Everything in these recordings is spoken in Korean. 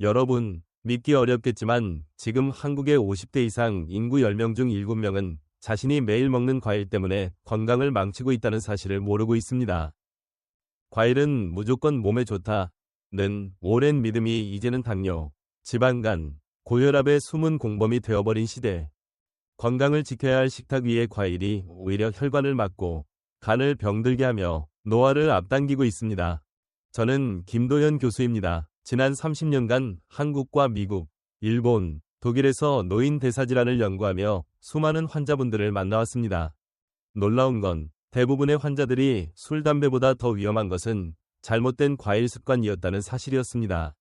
여러분, 믿기 어렵겠지만 지금 한국의 50대 이상 인구 10명 중 7명은 자신이 매일 먹는 과일 때문에 건강을 망치고 있다는 사실을 모르고 있습니다. 과일은 무조건 몸에 좋다는 오랜 믿음이 이제는 당뇨, 지방간, 고혈압의 숨은 공범이 되어버린 시대. 건강을 지켜야 할 식탁 위의 과일이 오히려 혈관을 막고 간을 병들게 하며 노화를 앞당기고 있습니다. 저는 김도현 교수입니다. 지난 30년간 한국과 미국, 일본, 독일에서 노인 대사질환을 연구하며 수많은 환자분들을 만나왔습니다. 놀라운 건 대부분의 환자들이 술, 담배보다 더 위험한 것은 잘못된 과일 습관이었다는 사실이었습니다.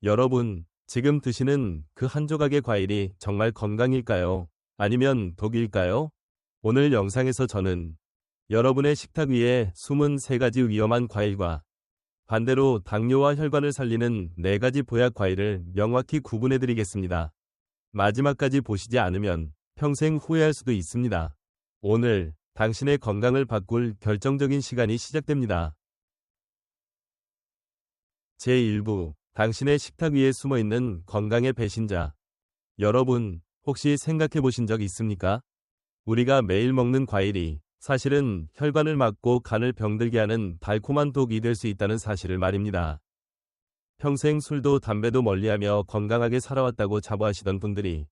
여러분, 지금 드시는 그 한 조각의 과일이 정말 건강일까요? 아니면 독일까요? 오늘 영상에서 저는 여러분의 식탁 위에 숨은 3가지 위험한 과일과 반대로 당뇨와 혈관을 살리는 4가지 보약 과일을 명확히 구분해 드리겠습니다. 마지막까지 보시지 않으면 평생 후회할 수도 있습니다. 오늘 당신의 건강을 바꿀 결정적인 시간이 시작됩니다. 제1부, 당신의 식탁 위에 숨어있는 건강의 배신자. 여러분, 혹시 생각해 보신 적 있습니까? 우리가 매일 먹는 과일이 사실은 혈관을 막고 간을 병들게 하는 달콤한 독이 될 수 있다는 사실을 말입니다. 평생 술도 담배도 멀리하며 건강하게 살아왔다고 자부하시던 분들이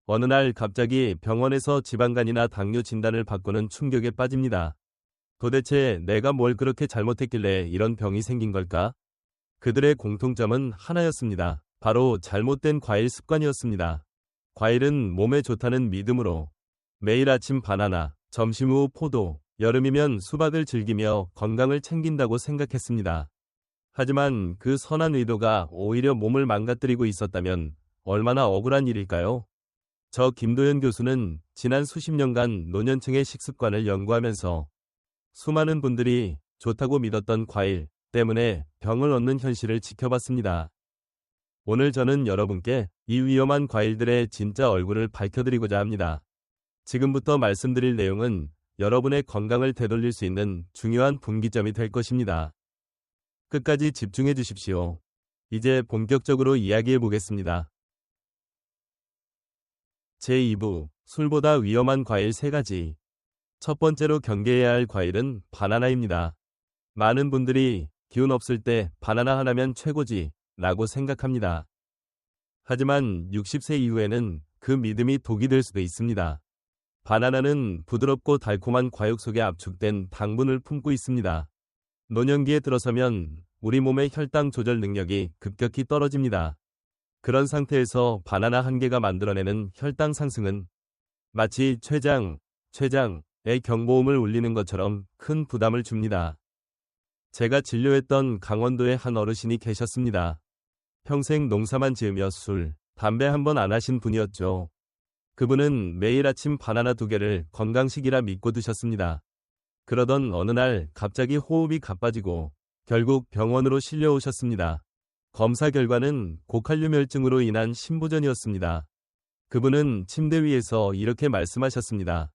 어느 날 갑자기 병원에서 지방간이나 당뇨 진단을 받고는 충격에 빠집니다. 도대체 내가 뭘 그렇게 잘못했길래 이런 병이 생긴 걸까? 그들의 공통점은 하나였습니다. 바로 잘못된 과일 습관이었습니다. 과일은 몸에 좋다는 믿음으로 매일 아침 바나나, 점심 후 포도, 여름이면 수박을 즐기며 건강을 챙긴다고 생각했습니다. 하지만 그 선한 의도가 오히려 몸을 망가뜨리고 있었다면 얼마나 억울한 일일까요? 저 김도현 교수는 지난 수십 년간 노년층의 식습관을 연구하면서 수많은 분들이 좋다고 믿었던 과일 때문에 병을 얻는 현실을 지켜봤습니다. 오늘 저는 여러분께 이 위험한 과일들의 진짜 얼굴을 밝혀드리고자 합니다. 지금부터 말씀드릴 내용은 여러분의 건강을 되돌릴 수 있는 중요한 분기점이 될 것입니다. 끝까지 집중해 주십시오. 이제 본격적으로 이야기해 보겠습니다. 제2부, 술보다 위험한 과일 3가지. 첫 번째로 경계해야 할 과일은 바나나입니다. 많은 분들이 기운 없을 때 바나나 하나면 최고지 라고 생각합니다. 하지만 60세 이후에는 그 믿음이 독이 될 수도 있습니다. 바나나는 부드럽고 달콤한 과육 속에 압축된 당분을 품고 있습니다. 노년기에 들어서면 우리 몸의 혈당 조절 능력이 급격히 떨어집니다. 그런 상태에서 바나나 한 개가 만들어내는 혈당 상승은 마치 췌장의 경보음을 울리는 것처럼 큰 부담을 줍니다. 제가 진료했던 강원도의 한 어르신이 계셨습니다. 평생 농사만 지으며 술, 담배 한 번 안 하신 분이었죠. 그분은 매일 아침 바나나 2개를 건강식이라 믿고 드셨습니다. 그러던 어느 날 갑자기 호흡이 가빠지고 결국 병원으로 실려오셨습니다. 검사 결과는 고칼륨혈증으로 인한 심부전이었습니다. 그분은 침대 위에서 이렇게 말씀하셨습니다.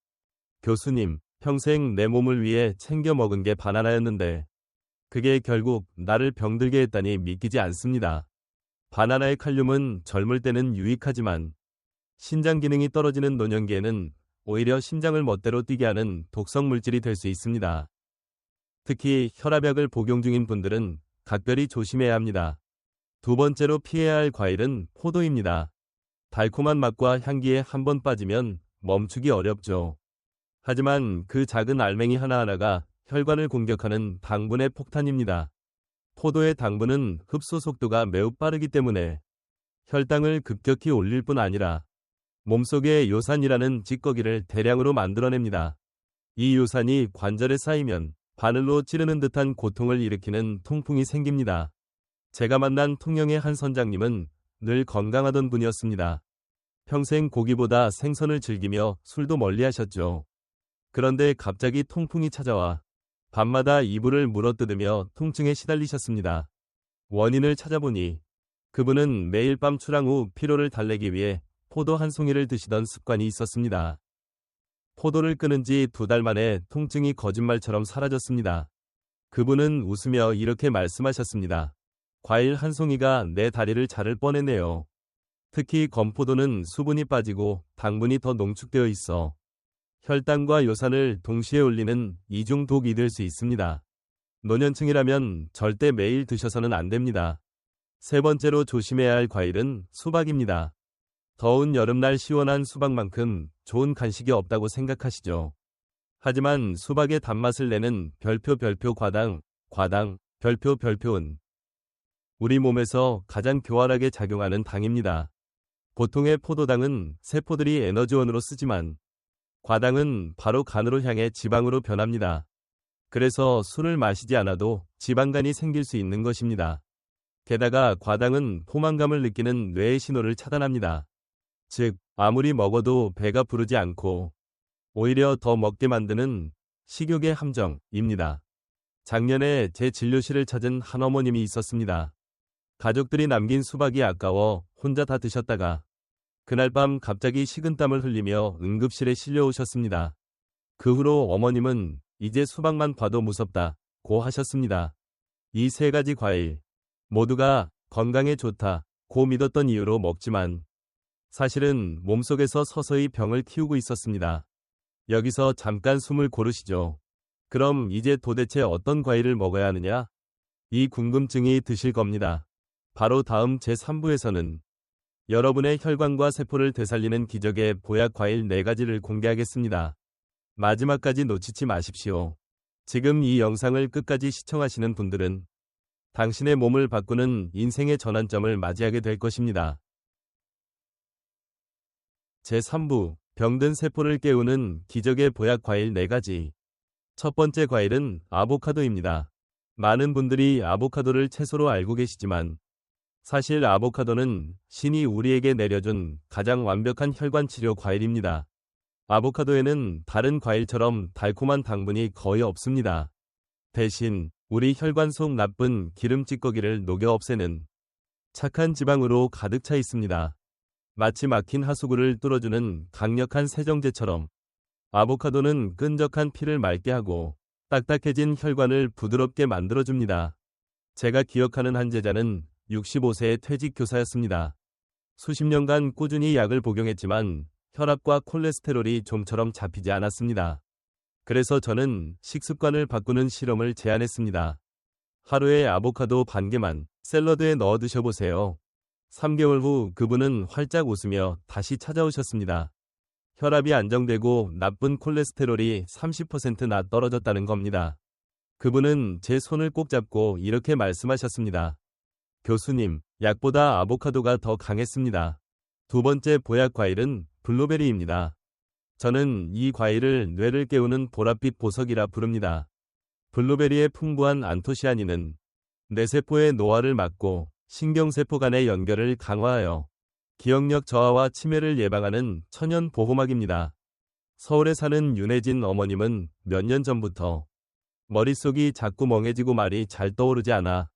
교수님, 평생 내 몸을 위해 챙겨 먹은 게 바나나였는데 그게 결국 나를 병들게 했다니 믿기지 않습니다. 바나나의 칼륨은 젊을 때는 유익하지만 신장 기능이 떨어지는 노년기에는 오히려 심장을 멋대로 뛰게 하는 독성 물질이 될 수 있습니다. 특히 혈압약을 복용 중인 분들은 각별히 조심해야 합니다. 두 번째로 피해야 할 과일은 포도입니다. 달콤한 맛과 향기에 한번 빠지면 멈추기 어렵죠. 하지만 그 작은 알맹이 하나하나가 혈관을 공격하는 당분의 폭탄입니다. 포도의 당분은 흡수 속도가 매우 빠르기 때문에 혈당을 급격히 올릴 뿐 아니라 몸속에 요산이라는 찌꺼기를 대량으로 만들어냅니다. 이 요산이 관절에 쌓이면 바늘로 찌르는 듯한 고통을 일으키는 통풍이 생깁니다. 제가 만난 통영의 한 선장님은 늘 건강하던 분이었습니다. 평생 고기보다 생선을 즐기며 술도 멀리하셨죠. 그런데 갑자기 통풍이 찾아와 밤마다 이불을 물어뜯으며 통증에 시달리셨습니다. 원인을 찾아보니 그분은 매일 밤 출항 후 피로를 달래기 위해 포도 한 송이를 드시던 습관이 있었습니다. 포도를 끊은 지 2달 만에 통증이 거짓말처럼 사라졌습니다. 그분은 웃으며 이렇게 말씀하셨습니다. 과일 한 송이가 내 다리를 자를 뻔했네요. 특히 건포도는 수분이 빠지고 당분이 더 농축되어 있어 혈당과 요산을 동시에 올리는 이중 독이 될 수 있습니다. 노년층이라면 절대 매일 드셔서는 안 됩니다. 세 번째로 조심해야 할 과일은 수박입니다. 더운 여름날 시원한 수박만큼 좋은 간식이 없다고 생각하시죠? 하지만 수박의 단맛을 내는 별표 과당 별표은 우리 몸에서 가장 교활하게 작용하는 당입니다. 보통의 포도당은 세포들이 에너지원으로 쓰지만 과당은 바로 간으로 향해 지방으로 변합니다. 그래서 술을 마시지 않아도 지방간이 생길 수 있는 것입니다. 게다가 과당은 포만감을 느끼는 뇌의 신호를 차단합니다. 즉, 아무리 먹어도 배가 부르지 않고 오히려 더 먹게 만드는 식욕의 함정입니다. 작년에 제 진료실을 찾은 한 어머님이 있었습니다. 가족들이 남긴 수박이 아까워 혼자 다 드셨다가 그날 밤 갑자기 식은땀을 흘리며 응급실에 실려오셨습니다. 그 후로 어머님은 이제 수박만 봐도 무섭다고 하셨습니다. 이 세 가지 과일 모두가 건강에 좋다고 믿었던 이유로 먹지만 사실은 몸속에서 서서히 병을 키우고 있었습니다. 여기서 잠깐 숨을 고르시죠. 그럼 이제 도대체 어떤 과일을 먹어야 하느냐? 이 궁금증이 드실 겁니다. 바로 다음 제3부에서는 여러분의 혈관과 세포를 되살리는 기적의 보약 과일 4가지를 공개하겠습니다. 마지막까지 놓치지 마십시오. 지금 이 영상을 끝까지 시청하시는 분들은 당신의 몸을 바꾸는 인생의 전환점을 맞이하게 될 것입니다. 제3부 병든 세포를 깨우는 기적의 보약 과일 4가지. 첫 번째 과일은 아보카도입니다. 많은 분들이 아보카도를 채소로 알고 계시지만 사실 아보카도는 신이 우리에게 내려준 가장 완벽한 혈관 치료 과일입니다. 아보카도에는 다른 과일처럼 달콤한 당분이 거의 없습니다. 대신 우리 혈관 속 나쁜 기름 찌꺼기를 녹여 없애는 착한 지방으로 가득 차 있습니다. 마치 막힌 하수구를 뚫어주는 강력한 세정제처럼 아보카도는 끈적한 피를 맑게 하고 딱딱해진 혈관을 부드럽게 만들어줍니다. 제가 기억하는 한 제자는 65세의 퇴직 교사였습니다. 수십 년간 꾸준히 약을 복용했지만 혈압과 콜레스테롤이 좀처럼 잡히지 않았습니다. 그래서 저는 식습관을 바꾸는 실험을 제안했습니다. 하루에 아보카도 반 개만 샐러드에 넣어 드셔보세요. 3개월 후 그분은 활짝 웃으며 다시 찾아오셨습니다. 혈압이 안정되고 나쁜 콜레스테롤이 30%나 떨어졌다는 겁니다. 그분은 제 손을 꼭 잡고 이렇게 말씀하셨습니다. 교수님, 약보다 아보카도가 더 강했습니다. 두 번째 보약 과일은 블루베리입니다. 저는 이 과일을 뇌를 깨우는 보랏빛 보석이라 부릅니다. 블루베리의 풍부한 안토시아닌은 뇌세포의 노화를 막고 신경세포 간의 연결을 강화하여 기억력 저하와 치매를 예방하는 천연 보호막입니다. 서울에 사는 윤혜진 어머님은 몇 년 전부터 머릿속이 자꾸 멍해지고 말이 잘 떠오르지 않아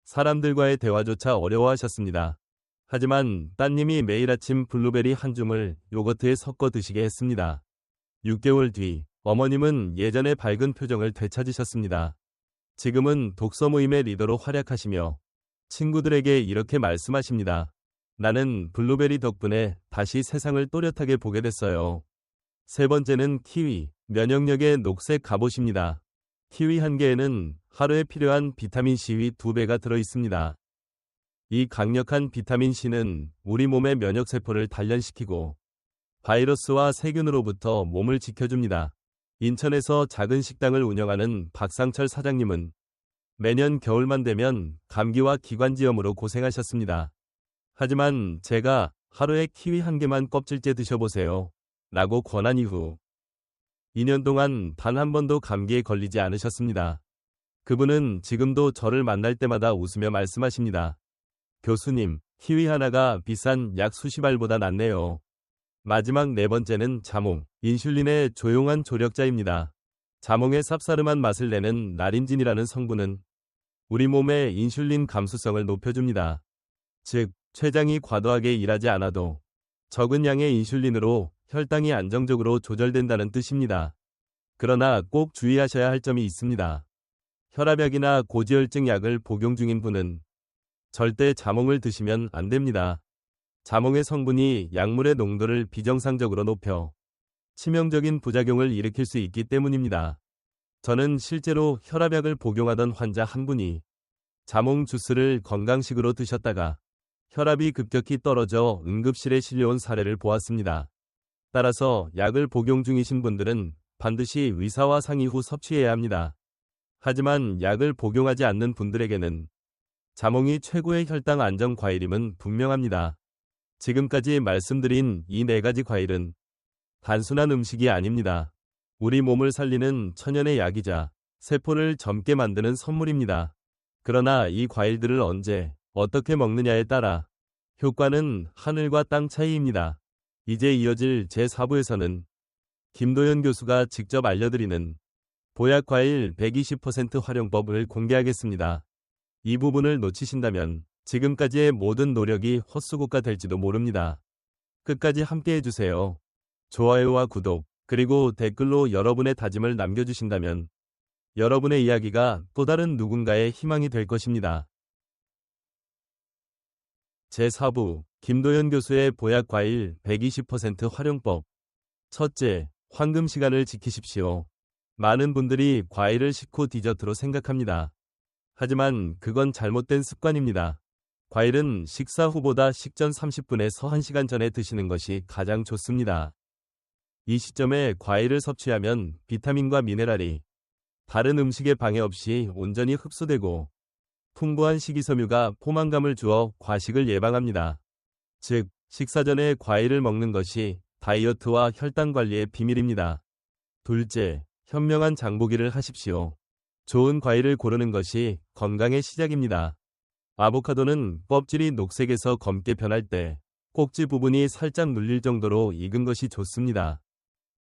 사람들과의 대화조차 어려워하셨습니다. 하지만 따님이 매일 아침 블루베리 한 줌을 요거트에 섞어 드시게 했습니다. 6개월 뒤 어머님은 예전의 밝은 표정을 되찾으셨습니다. 지금은 독서 모임의 리더로 활약하시며 친구들에게 이렇게 말씀하십니다. 나는 블루베리 덕분에 다시 세상을 또렷하게 보게 됐어요. 세 번째는 키위, 면역력의 녹색 갑옷입니다. 키위 한 개에는 하루에 필요한 비타민C의 2배가 들어있습니다. 이 강력한 비타민C는 우리 몸의 면역세포를 단련시키고 바이러스와 세균으로부터 몸을 지켜줍니다. 인천에서 작은 식당을 운영하는 박상철 사장님은 매년 겨울만 되면 감기와 기관지염으로 고생하셨습니다. 하지만 제가 하루에 키위 한 개만 껍질째 드셔보세요. 라고 권한 이후 2년 동안 단 한 번도 감기에 걸리지 않으셨습니다. 그분은 지금도 저를 만날 때마다 웃으며 말씀하십니다. 교수님, 키위 하나가 비싼 약 수십 알보다 낫네요. 마지막 네 번째는 자몽, 인슐린의 조용한 조력자입니다. 자몽의 쌉싸름한 맛을 내는 나린진이라는 성분은 우리 몸의 인슐린 감수성을 높여줍니다. 즉, 췌장이 과도하게 일하지 않아도 적은 양의 인슐린으로 혈당이 안정적으로 조절된다는 뜻입니다. 그러나 꼭 주의하셔야 할 점이 있습니다. 혈압약이나 고지혈증 약을 복용 중인 분은 절대 자몽을 드시면 안 됩니다. 자몽의 성분이 약물의 농도를 비정상적으로 높여 치명적인 부작용을 일으킬 수 있기 때문입니다. 저는 실제로 혈압약을 복용하던 환자 한 분이 자몽 주스를 건강식으로 드셨다가 혈압이 급격히 떨어져 응급실에 실려온 사례를 보았습니다. 따라서 약을 복용 중이신 분들은 반드시 의사와 상의 후 섭취해야 합니다. 하지만 약을 복용하지 않는 분들에게는 자몽이 최고의 혈당 안정 과일임은 분명합니다. 지금까지 말씀드린 이 4가지 과일은 단순한 음식이 아닙니다. 우리 몸을 살리는 천연의 약이자 세포를 젊게 만드는 선물입니다. 그러나 이 과일들을 언제, 어떻게 먹느냐에 따라 효과는 하늘과 땅 차이입니다. 이제 이어질 제4부에서는 김도연 교수가 직접 알려드리는 보약과일 120% 활용법을 공개하겠습니다. 이 부분을 놓치신다면 지금까지의 모든 노력이 헛수고가 될지도 모릅니다. 끝까지 함께 해주세요. 좋아요와 구독, 그리고 댓글로 여러분의 다짐을 남겨주신다면 여러분의 이야기가 또 다른 누군가의 희망이 될 것입니다. 제4부, 김도연 교수의 보약과일 120% 활용법. 첫째, 황금 시간을 지키십시오. 많은 분들이 과일을 식후 디저트로 생각합니다. 하지만 그건 잘못된 습관입니다. 과일은 식사 후보다 식전 30분에서 1시간 전에 드시는 것이 가장 좋습니다. 이 시점에 과일을 섭취하면 비타민과 미네랄이 다른 음식에 방해 없이 온전히 흡수되고 풍부한 식이섬유가 포만감을 주어 과식을 예방합니다. 즉, 식사 전에 과일을 먹는 것이 다이어트와 혈당 관리의 비밀입니다. 둘째, 현명한 장보기를 하십시오. 좋은 과일을 고르는 것이 건강의 시작입니다. 아보카도는 껍질이 녹색에서 검게 변할 때 꼭지 부분이 살짝 눌릴 정도로 익은 것이 좋습니다.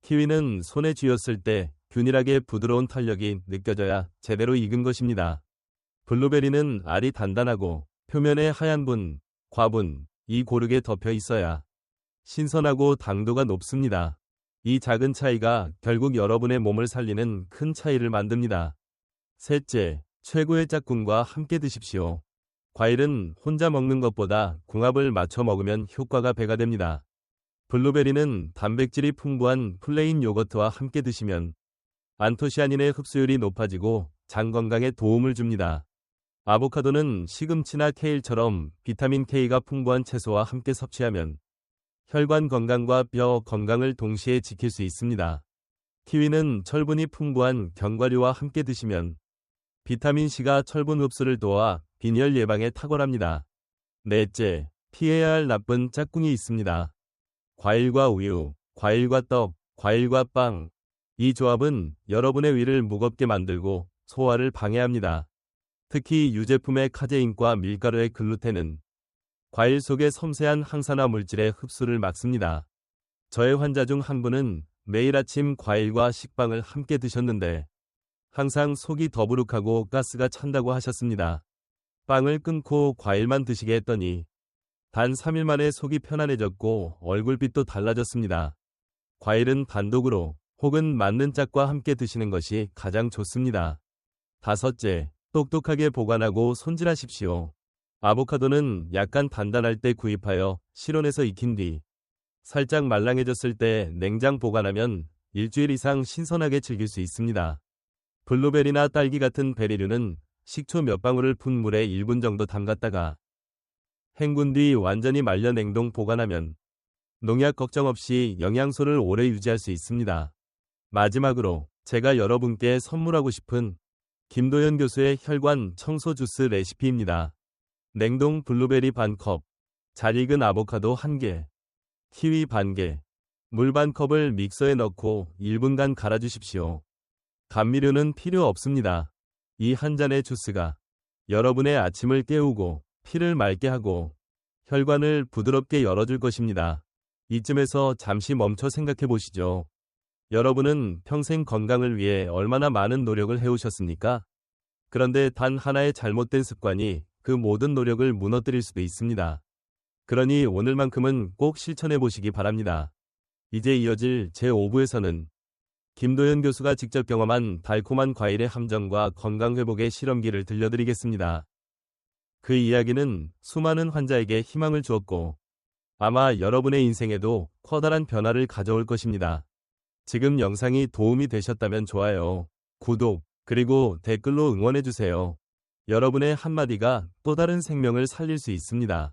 키위는 손에 쥐었을 때 균일하게 부드러운 탄력이 느껴져야 제대로 익은 것입니다. 블루베리는 알이 단단하고 표면에 하얀 분, 과분이 고르게 덮여 있어야 신선하고 당도가 높습니다. 이 작은 차이가 결국 여러분의 몸을 살리는 큰 차이를 만듭니다. 셋째, 최고의 짝꿍과 함께 드십시오. 과일은 혼자 먹는 것보다 궁합을 맞춰 먹으면 효과가 배가 됩니다. 블루베리는 단백질이 풍부한 플레인 요거트와 함께 드시면 안토시아닌의 흡수율이 높아지고 장 건강에 도움을 줍니다. 아보카도는 시금치나 케일처럼 비타민 K가 풍부한 채소와 함께 섭취하면 혈관 건강과 뼈 건강을 동시에 지킬 수 있습니다. 키위는 철분이 풍부한 견과류와 함께 드시면 비타민C가 철분 흡수를 도와 빈혈 예방에 탁월합니다. 넷째, 피해야 할 나쁜 짝꿍이 있습니다. 과일과 우유, 과일과 떡, 과일과 빵. 이 조합은 여러분의 위를 무겁게 만들고 소화를 방해합니다. 특히 유제품의 카제인과 밀가루의 글루텐은 과일 속의 섬세한 항산화 물질의 흡수를 막습니다. 저의 환자 중 한 분은 매일 아침 과일과 식빵을 함께 드셨는데 항상 속이 더부룩하고 가스가 찬다고 하셨습니다. 빵을 끊고 과일만 드시게 했더니 단 3일 만에 속이 편안해졌고 얼굴빛도 달라졌습니다. 과일은 단독으로 혹은 맞는 짝과 함께 드시는 것이 가장 좋습니다. 다섯째, 똑똑하게 보관하고 손질하십시오. 아보카도는 약간 단단할 때 구입하여 실온에서 익힌 뒤 살짝 말랑해졌을 때 냉장 보관하면 일주일 이상 신선하게 즐길 수 있습니다. 블루베리나 딸기 같은 베리류는 식초 몇 방울을 푼 물에 1분 정도 담갔다가 헹군 뒤 완전히 말려 냉동 보관하면 농약 걱정 없이 영양소를 오래 유지할 수 있습니다. 마지막으로 제가 여러분께 선물하고 싶은 김도연 교수의 혈관 청소 주스 레시피입니다. 냉동 블루베리 반컵, 잘 익은 아보카도 1개, 키위 반개, 물 반컵을 믹서에 넣고 1분간 갈아주십시오. 감미료는 필요 없습니다. 이 한 잔의 주스가 여러분의 아침을 깨우고 피를 맑게 하고 혈관을 부드럽게 열어줄 것입니다. 이쯤에서 잠시 멈춰 생각해 보시죠. 여러분은 평생 건강을 위해 얼마나 많은 노력을 해오셨습니까? 그런데 단 하나의 잘못된 습관이 그 모든 노력을 무너뜨릴 수도 있습니다. 그러니 오늘만큼은 꼭 실천해 보시기 바랍니다. 이제 이어질 제5부에서는 김도연 교수가 직접 경험한 달콤한 과일의 함정과 건강 회복의 실험기를 들려드리겠습니다. 그 이야기는 수많은 환자에게 희망을 주었고 아마 여러분의 인생에도 커다란 변화를 가져올 것입니다. 지금 영상이 도움이 되셨다면 좋아요, 구독, 그리고 댓글로 응원해주세요. 여러분의 한마디가 또 다른 생명을 살릴 수 있습니다.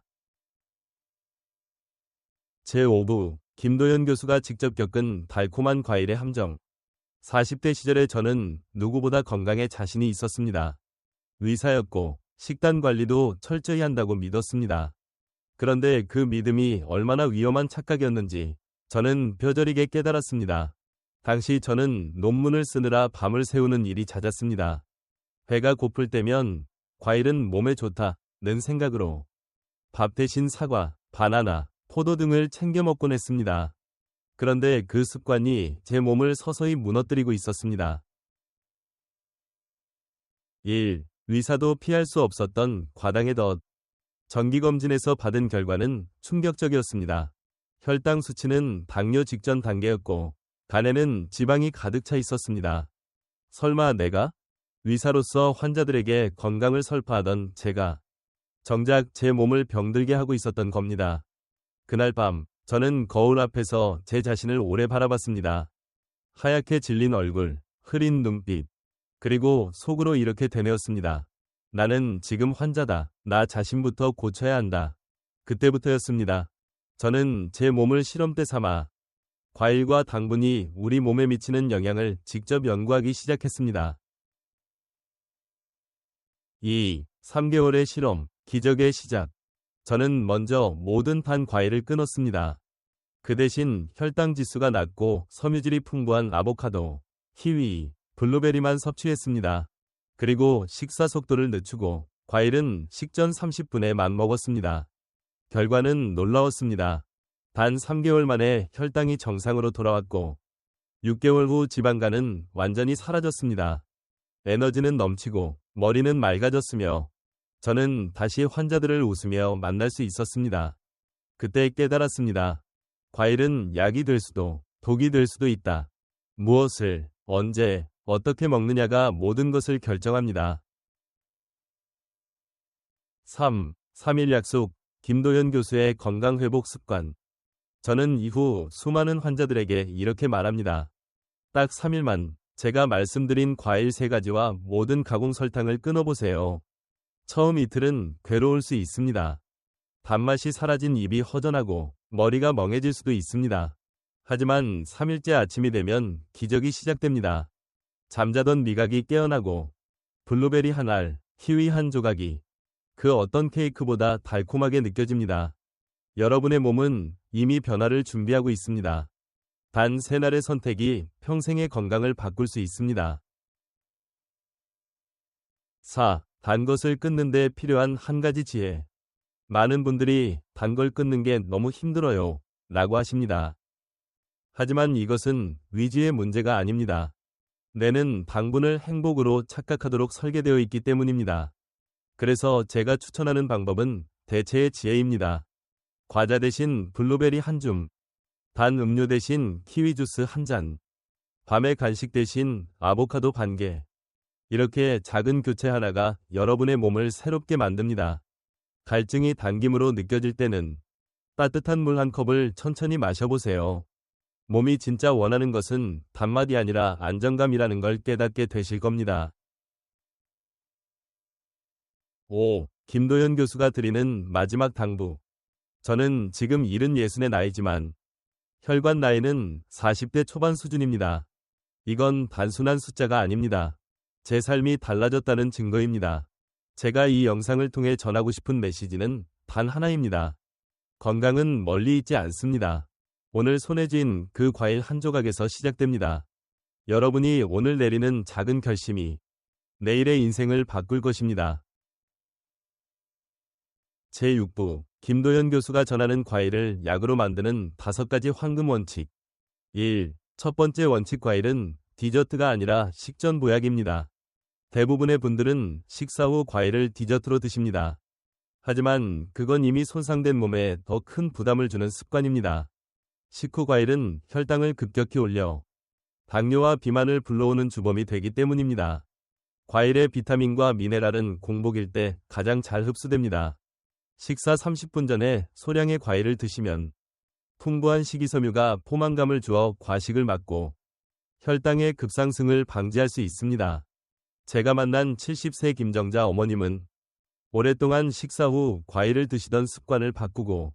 제5부 김도연 교수가 직접 겪은 달콤한 과일의 함정. 40대 시절에 저는 누구보다 건강에 자신이 있었습니다. 의사였고 식단 관리도 철저히 한다고 믿었습니다. 그런데 그 믿음이 얼마나 위험한 착각이었는지 저는 뼈저리게 깨달았습니다. 당시 저는 논문을 쓰느라 밤을 새우는 일이 잦았습니다. 배가 고플 때면 과일은 몸에 좋다는 생각으로 밥 대신 사과, 바나나, 포도 등을 챙겨 먹곤 했습니다. 그런데 그 습관이 제 몸을 서서히 무너뜨리고 있었습니다. 1. 의사도 피할 수 없었던 과당의 덫. 정기검진에서 받은 결과는 충격적이었습니다. 혈당 수치는 당뇨 직전 단계였고 간에는 지방이 가득 차 있었습니다. 설마 내가? 의사로서 환자들에게 건강을 설파하던 제가 정작 제 몸을 병들게 하고 있었던 겁니다. 그날 밤 저는 거울 앞에서 제 자신을 오래 바라봤습니다. 하얗게 질린 얼굴, 흐린 눈빛, 그리고 속으로 이렇게 되뇌었습니다. 나는 지금 환자다. 나 자신부터 고쳐야 한다. 그때부터였습니다. 저는 제 몸을 실험대 삼아 과일과 당분이 우리 몸에 미치는 영향을 직접 연구하기 시작했습니다. 2. 3개월의 실험, 기적의 시작. 저는 먼저 모든 단 과일을 끊었습니다. 그 대신 혈당 지수가 낮고 섬유질이 풍부한 아보카도, 키위, 블루베리만 섭취했습니다. 그리고 식사 속도를 늦추고 과일은 식전 30분에만 먹었습니다. 결과는 놀라웠습니다. 단 3개월 만에 혈당이 정상으로 돌아왔고 6개월 후 지방간은 완전히 사라졌습니다. 에너지는 넘치고 머리는 맑아졌으며 저는 다시 환자들을 웃으며 만날 수 있었습니다. 그때 깨달았습니다. 과일은 약이 될 수도 독이 될 수도 있다. 무엇을, 언제, 어떻게 먹느냐가 모든 것을 결정합니다. 3. 3일 약속, 김도연 교수의 건강회복 습관. 저는 이후 수많은 환자들에게 이렇게 말합니다. 딱 3일만 제가 말씀드린 과일 3가지와 모든 가공 설탕을 끊어보세요. 처음 이틀은 괴로울 수 있습니다. 단맛이 사라진 입이 허전하고 머리가 멍해질 수도 있습니다. 하지만 3일째 아침이 되면 기적이 시작됩니다. 잠자던 미각이 깨어나고 블루베리 한 알, 키위 한 조각이 그 어떤 케이크보다 달콤하게 느껴집니다. 여러분의 몸은 이미 변화를 준비하고 있습니다. 단 3날의 선택이 평생의 건강을 바꿀 수 있습니다. 4. 단 것을 끊는 데 필요한 한 가지 지혜. 많은 분들이 단 걸 끊는 게 너무 힘들어요 라고 하십니다. 하지만 이것은 의지의 문제가 아닙니다. 뇌는 당분을 행복으로 착각하도록 설계되어 있기 때문입니다. 그래서 제가 추천하는 방법은 대체의 지혜입니다. 과자 대신 블루베리 한 줌, 단 음료 대신 키위 주스 한 잔, 밤의 간식 대신 아보카도 반 개. 이렇게 작은 교체 하나가 여러분의 몸을 새롭게 만듭니다. 갈증이 당김으로 느껴질 때는 따뜻한 물 한 컵을 천천히 마셔보세요. 몸이 진짜 원하는 것은 단맛이 아니라 안정감이라는 걸 깨닫게 되실 겁니다. 5. 김도연 교수가 드리는 마지막 당부. 저는 지금 76의 나이지만 혈관 나이는 40대 초반 수준입니다. 이건 단순한 숫자가 아닙니다. 제 삶이 달라졌다는 증거입니다. 제가 이 영상을 통해 전하고 싶은 메시지는 단 하나입니다. 건강은 멀리 있지 않습니다. 오늘 손에 쥔 그 과일 한 조각에서 시작됩니다. 여러분이 오늘 내리는 작은 결심이 내일의 인생을 바꿀 것입니다. 제6부 김도연 교수가 전하는 과일을 약으로 만드는 5가지 황금 원칙. 1. 첫 번째 원칙, 과일은 디저트가 아니라 식전 보약입니다. 대부분의 분들은 식사 후 과일을 디저트로 드십니다. 하지만 그건 이미 손상된 몸에 더 큰 부담을 주는 습관입니다. 식후 과일은 혈당을 급격히 올려 당뇨와 비만을 불러오는 주범이 되기 때문입니다. 과일의 비타민과 미네랄은 공복일 때 가장 잘 흡수됩니다. 식사 30분 전에 소량의 과일을 드시면 풍부한 식이섬유가 포만감을 주어 과식을 막고 혈당의 급상승을 방지할 수 있습니다. 제가 만난 70세 김정자 어머님은 오랫동안 식사 후 과일을 드시던 습관을 바꾸고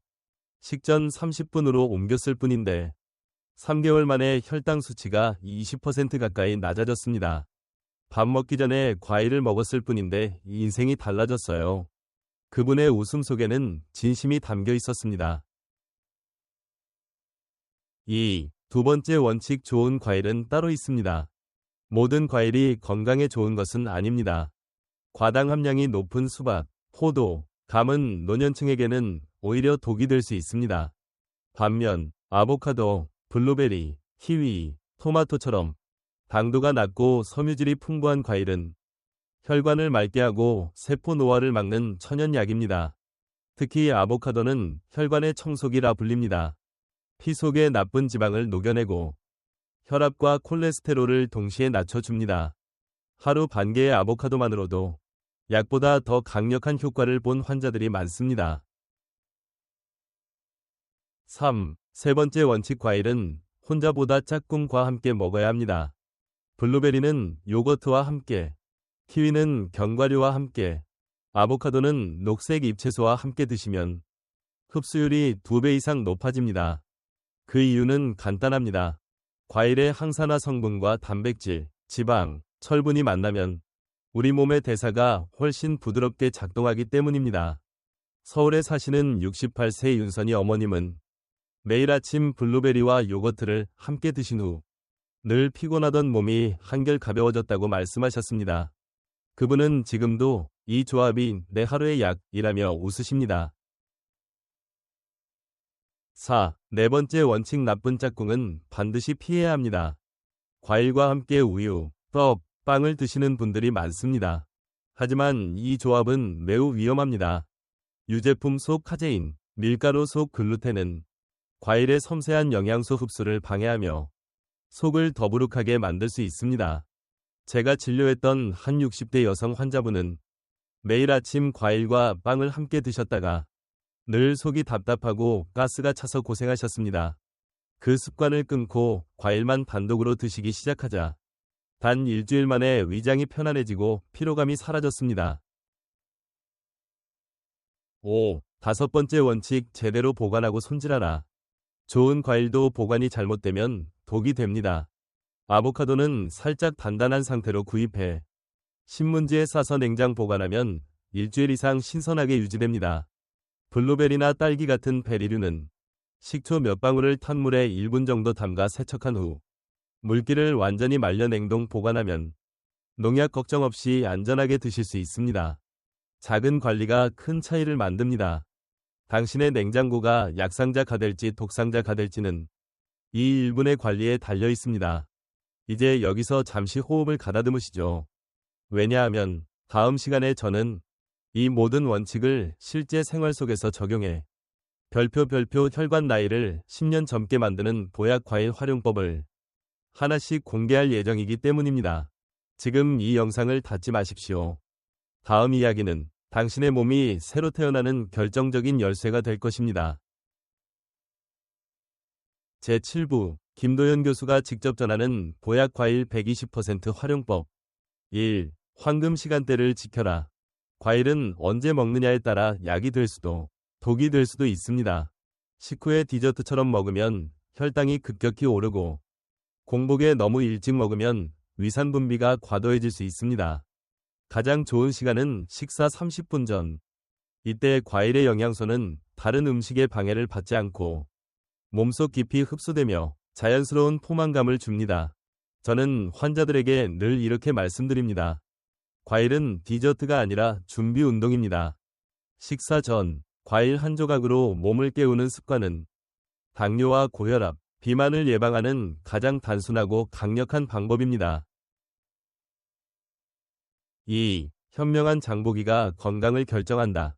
식전 30분으로 옮겼을 뿐인데 3개월 만에 혈당 수치가 20% 가까이 낮아졌습니다. 밥 먹기 전에 과일을 먹었을 뿐인데 인생이 달라졌어요. 그분의 웃음 속에는 진심이 담겨 있었습니다. 2. 두 번째 원칙 좋은 과일은 따로 있습니다. 모든 과일이 건강에 좋은 것은 아닙니다. 과당 함량이 높은 수박, 포도, 감은 노년층에게는 오히려 독이 될 수 있습니다. 반면 아보카도, 블루베리, 키위, 토마토처럼 당도가 낮고 섬유질이 풍부한 과일은 혈관을 맑게 하고 세포 노화를 막는 천연약입니다. 특히 아보카도는 혈관의 청소기라 불립니다. 피 속의 나쁜 지방을 녹여내고 혈압과 콜레스테롤을 동시에 낮춰줍니다. 하루 반 개의 아보카도만으로도 약보다 더 강력한 효과를 본 환자들이 많습니다. 3. 세 번째 원칙 과일은 혼자보다 짝꿍과 함께 먹어야 합니다. 블루베리는 요거트와 함께, 키위는 견과류와 함께, 아보카도는 녹색 잎채소와 함께 드시면 흡수율이 2배 이상 높아집니다. 그 이유는 간단합니다. 과일의 항산화 성분과 단백질, 지방, 철분이 만나면 우리 몸의 대사가 훨씬 부드럽게 작동하기 때문입니다. 서울에 사시는 68세 윤선이 어머님은 매일 아침 블루베리와 요거트를 함께 드신 후 늘 피곤하던 몸이 한결 가벼워졌다고 말씀하셨습니다. 그분은 지금도 이 조합이 내 하루의 약이라며 웃으십니다. 4. 네 번째 원칙 나쁜 짝꿍은 반드시 피해야 합니다. 과일과 함께 우유, 떡, 빵을 드시는 분들이 많습니다. 하지만 이 조합은 매우 위험합니다. 유제품 속 카제인, 밀가루 속 글루텐은 과일의 섬세한 영양소 흡수를 방해하며 속을 더부룩하게 만들 수 있습니다. 제가 진료했던 한 60대 여성 환자분은 매일 아침 과일과 빵을 함께 드셨다가 늘 속이 답답하고 가스가 차서 고생하셨습니다. 그 습관을 끊고 과일만 단독으로 드시기 시작하자 단 일주일 만에 위장이 편안해지고 피로감이 사라졌습니다. 5. 다섯 번째 원칙 제대로 보관하고 손질하라. 좋은 과일도 보관이 잘못되면 독이 됩니다. 아보카도는 살짝 단단한 상태로 구입해 신문지에 싸서 냉장 보관하면 일주일 이상 신선하게 유지됩니다. 블루베리나 딸기 같은 베리류는 식초 몇 방울을 탄 물에 1분 정도 담가 세척한 후 물기를 완전히 말려 냉동 보관하면 농약 걱정 없이 안전하게 드실 수 있습니다. 작은 관리가 큰 차이를 만듭니다. 당신의 냉장고가 약상자가 될지 독상자가 될지는 이 1분의 관리에 달려 있습니다. 이제 여기서 잠시 호흡을 가다듬으시죠. 왜냐하면 다음 시간에 저는 이 모든 원칙을 실제 생활 속에서 적용해 별표 혈관 나이를 10년 젊게 만드는 보약 과일 활용법을 하나씩 공개할 예정이기 때문입니다. 지금 이 영상을 닫지 마십시오. 다음 이야기는 당신의 몸이 새로 태어나는 결정적인 열쇠가 될 것입니다. 제7부 김도연 교수가 직접 전하는 보약 과일 120% 활용법. 1. 황금 시간대를 지켜라. 과일은 언제 먹느냐에 따라 약이 될 수도 독이 될 수도 있습니다. 식후에 디저트처럼 먹으면 혈당이 급격히 오르고 공복에 너무 일찍 먹으면 위산 분비가 과도해질 수 있습니다. 가장 좋은 시간은 식사 30분 전. 이때 과일의 영양소는 다른 음식의 방해를 받지 않고 몸속 깊이 흡수되며 자연스러운 포만감을 줍니다. 저는 환자들에게 늘 이렇게 말씀드립니다. 과일은 디저트가 아니라 준비 운동입니다. 식사 전 과일 한 조각으로 몸을 깨우는 습관은 당뇨와 고혈압, 비만을 예방하는 가장 단순하고 강력한 방법입니다. 2. 현명한 장보기가 건강을 결정한다.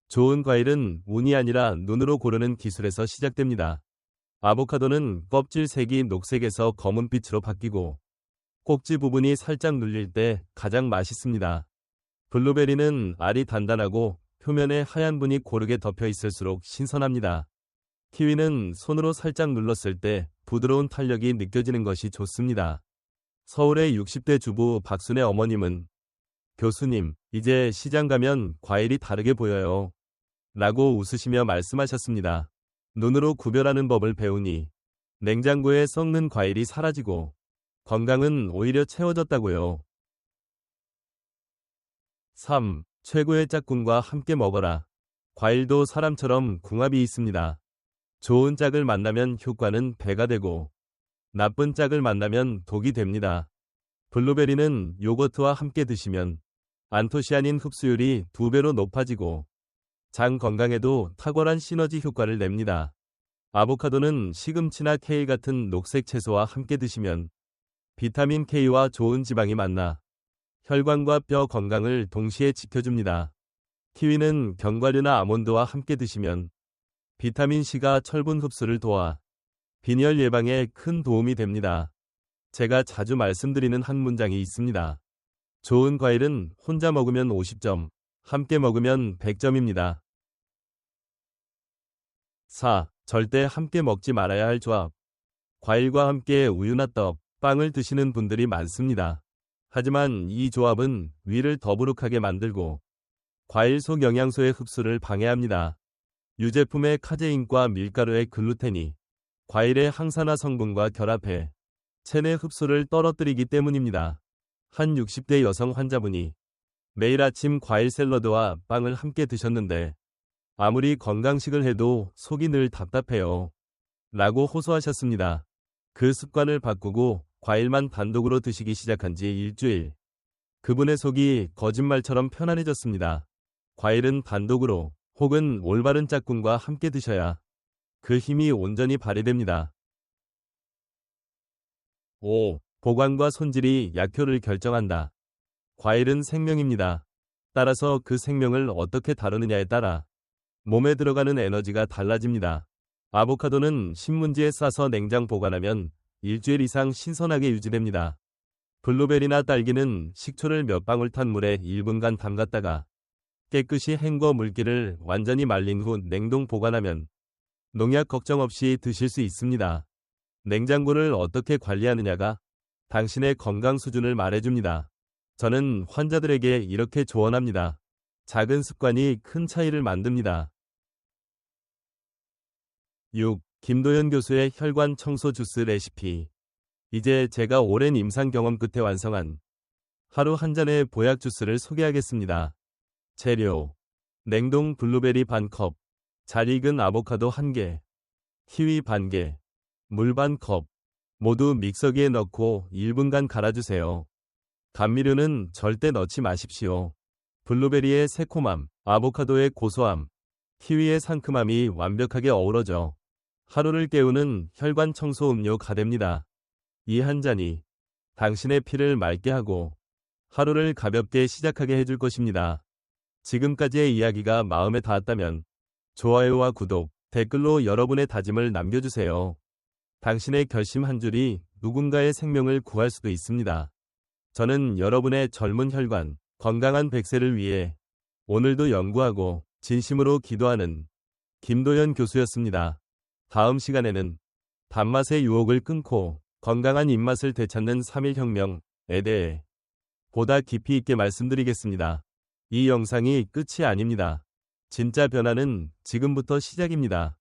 좋은 과일은 운이 아니라 눈으로 고르는 기술에서 시작됩니다. 아보카도는 껍질 색이 녹색에서 검은빛으로 바뀌고 꼭지 부분이 살짝 눌릴 때 가장 맛있습니다. 블루베리는 알이 단단하고 표면에 하얀 분이 고르게 덮여 있을수록 신선합니다. 키위는 손으로 살짝 눌렀을 때 부드러운 탄력이 느껴지는 것이 좋습니다. 서울의 60대 주부 박순애 어머님은 교수님, 이제 시장 가면 과일이 다르게 보여요. 라고 웃으시며 말씀하셨습니다. 눈으로 구별하는 법을 배우니 냉장고에 썩는 과일이 사라지고 건강은 오히려 채워졌다고요. 3. 최고의 짝꿍과 함께 먹어라. 과일도 사람처럼 궁합이 있습니다. 좋은 짝을 만나면 효과는 배가 되고 나쁜 짝을 만나면 독이 됩니다. 블루베리는 요거트와 함께 드시면 안토시아닌 흡수율이 2배로 높아지고 장 건강에도 탁월한 시너지 효과를 냅니다. 아보카도는 시금치나 케일 같은 녹색 채소와 함께 드시면 비타민 K와 좋은 지방이 만나 혈관과 뼈 건강을 동시에 지켜줍니다. 키위는 견과류나 아몬드와 함께 드시면 비타민C가 철분 흡수를 도와 빈혈 예방에 큰 도움이 됩니다. 제가 자주 말씀드리는 한 문장이 있습니다. 좋은 과일은 혼자 먹으면 50점, 함께 먹으면 100점입니다. 4. 절대 함께 먹지 말아야 할 조합. 과일과 함께 우유나 떡, 빵을 드시는 분들이 많습니다. 하지만 이 조합은 위를 더부룩하게 만들고 과일 속 영양소의 흡수를 방해합니다. 유제품의 카제인과 밀가루의 글루텐이 과일의 항산화 성분과 결합해 체내 흡수를 떨어뜨리기 때문입니다. 한 60대 여성 환자분이 매일 아침 과일 샐러드와 빵을 함께 드셨는데 아무리 건강식을 해도 속이 늘 답답해요. 라고 호소하셨습니다. 그 습관을 바꾸고 과일만 단독으로 드시기 시작한 지 일주일. 그분의 속이 거짓말처럼 편안해졌습니다. 과일은 단독으로 혹은 올바른 짝꿍과 함께 드셔야 그 힘이 온전히 발휘됩니다. 5. 보관과 손질이 약효를 결정한다. 과일은 생명입니다. 따라서 그 생명을 어떻게 다루느냐에 따라 몸에 들어가는 에너지가 달라집니다. 아보카도는 신문지에 싸서 냉장 보관하면 일주일 이상 신선하게 유지됩니다. 블루베리나 딸기는 식초를 몇 방울 탄 물에 1분간 담갔다가 깨끗이 헹궈 물기를 완전히 말린 후 냉동 보관하면 농약 걱정 없이 드실 수 있습니다. 냉장고를 어떻게 관리하느냐가 당신의 건강 수준을 말해줍니다. 저는 환자들에게 이렇게 조언합니다. 작은 습관이 큰 차이를 만듭니다. 6. 김도연 교수의 혈관 청소 주스 레시피. 이제 제가 오랜 임상 경험 끝에 완성한 하루 한 잔의 보약 주스를 소개하겠습니다. 재료: 냉동 블루베리 반컵, 잘 익은 아보카도 1개, 키위 반개, 물 반컵, 모두 믹서기에 넣고 1분간 갈아주세요. 감미료는 절대 넣지 마십시오. 블루베리의 새콤함, 아보카도의 고소함, 키위의 상큼함이 완벽하게 어우러져 하루를 깨우는 혈관 청소 음료가 됩니다. 이 한 잔이 당신의 피를 맑게 하고 하루를 가볍게 시작하게 해줄 것입니다. 지금까지의 이야기가 마음에 닿았다면 좋아요와 구독, 댓글로 여러분의 다짐을 남겨주세요. 당신의 결심 한 줄이 누군가의 생명을 구할 수도 있습니다. 저는 여러분의 젊은 혈관, 건강한 100세를 위해 오늘도 연구하고 진심으로 기도하는 김도연 교수였습니다. 다음 시간에는 단맛의 유혹을 끊고 건강한 입맛을 되찾는 3일 혁명에 대해 보다 깊이 있게 말씀드리겠습니다. 이 영상이 끝이 아닙니다. 진짜 변화는 지금부터 시작입니다.